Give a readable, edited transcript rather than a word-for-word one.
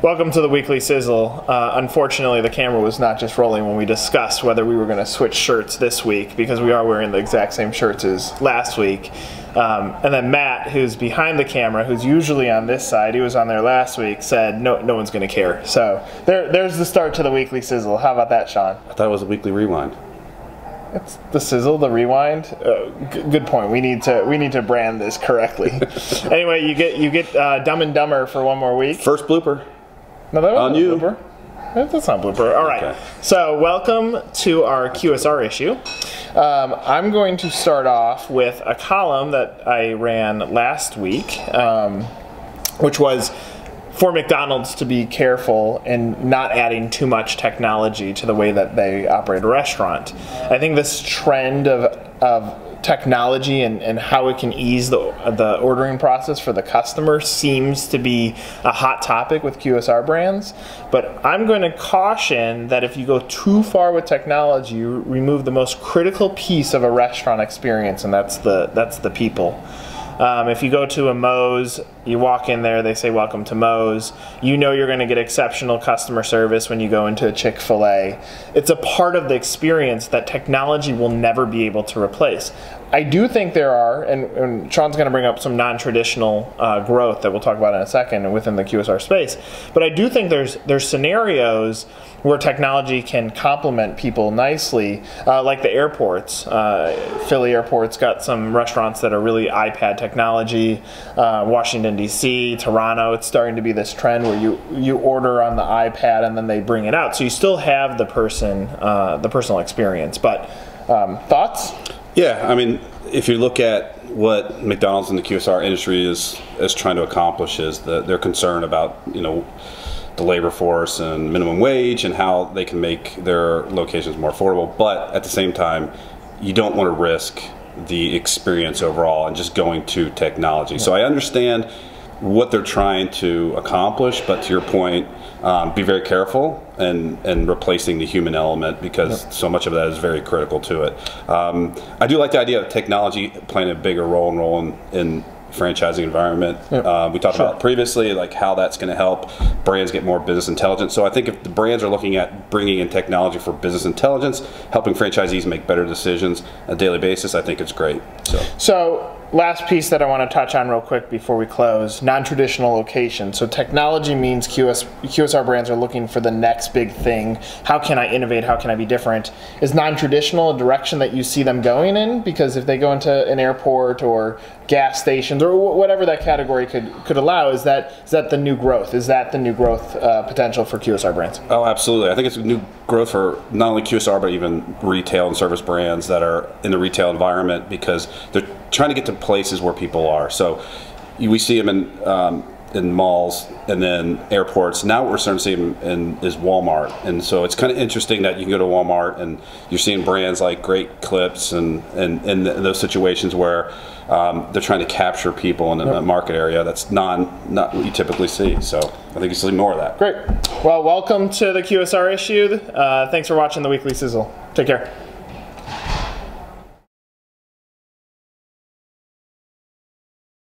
Welcome to the Weekly Sizzle. Unfortunately, the camera was not just rolling when we discussed whether we were going to switch shirts this week, because we are wearing the exact same shirts as last week. And then Matt, who's behind the camera, who's usually on this side, he was on there last week, said no one's going to care. So there's the start to the Weekly Sizzle. How about that, Sean? I thought it was a Weekly Rewind. It's the sizzle, the rewind. Good point. We need to brand this correctly. Anyway, you get Dumb and Dumber for one more week. First blooper. No, that wasn't on you. a blooper. That's not a blooper. All right. Okay. So welcome to our QSR issue. I'm going to start off with a column that I ran last week, which was for McDonald's to be careful and not adding too much technology to the way that they operate a restaurant. I think this trend of technology and how it can ease the ordering process for the customer seems to be a hot topic with QSR brands. But I'm going to caution that if you go too far with technology, you remove the most critical piece of a restaurant experience, and that's the people. If you go to a Moe's, you walk in there, they say welcome to Moe's. You know you're going to get exceptional customer service when you go into a Chick-fil-A. It's a part of the experience that technology will never be able to replace. I do think there are, and Sean's going to bring up some non-traditional growth that we'll talk about in a second within the QSR space, but I do think there's scenarios where technology can complement people nicely, like the airports. Philly Airport's got some restaurants that are really iPad technology. Washington, D.C., Toronto, it's starting to be this trend where you order on the iPad and then they bring it out. So you still have the personal experience. But thoughts? Yeah, I mean, if you look at what McDonald's and the QSR industry is trying to accomplish, is that they're concerned about, the labor force and minimum wage and how they can make their locations more affordable. But at the same time, you don't want to risk the experience overall and just going to technology. So I understand what they're trying to accomplish, but to your point, be very careful and replacing the human element, because so much of that is very critical to it. I do like the idea of technology playing a bigger role in franchising environment. We talked about previously, like how that's going to help brands get more business intelligence. So I think if the brands are looking at bringing in technology for business intelligence, helping franchisees make better decisions on a daily basis, I think it's great. So last piece that I want to touch on real quick before we close, non-traditional locations. So technology means QSR brands are looking for the next big thing. How can I innovate? How can I be different? Is non-traditional a direction that you see them going in? Because if they go into an airport or gas stations or whatever that category could allow, is that the new growth? Is that the new growth potential for QSR brands? Oh, absolutely. I think it's a new growth for not only QSR, but even retail and service brands that are in the retail environment, because they're trying to get to places where people are. So we see them in malls and then airports. Now what we're starting to see them is Walmart. And so it's kind of interesting that you can go to Walmart and you're seeing brands like Great Clips and those situations where they're trying to capture people in a market area that's not what you typically see. So I think you see more of that. Great. Well, welcome to the QSR issue. Thanks for watching the Weekly Sizzle. Take care.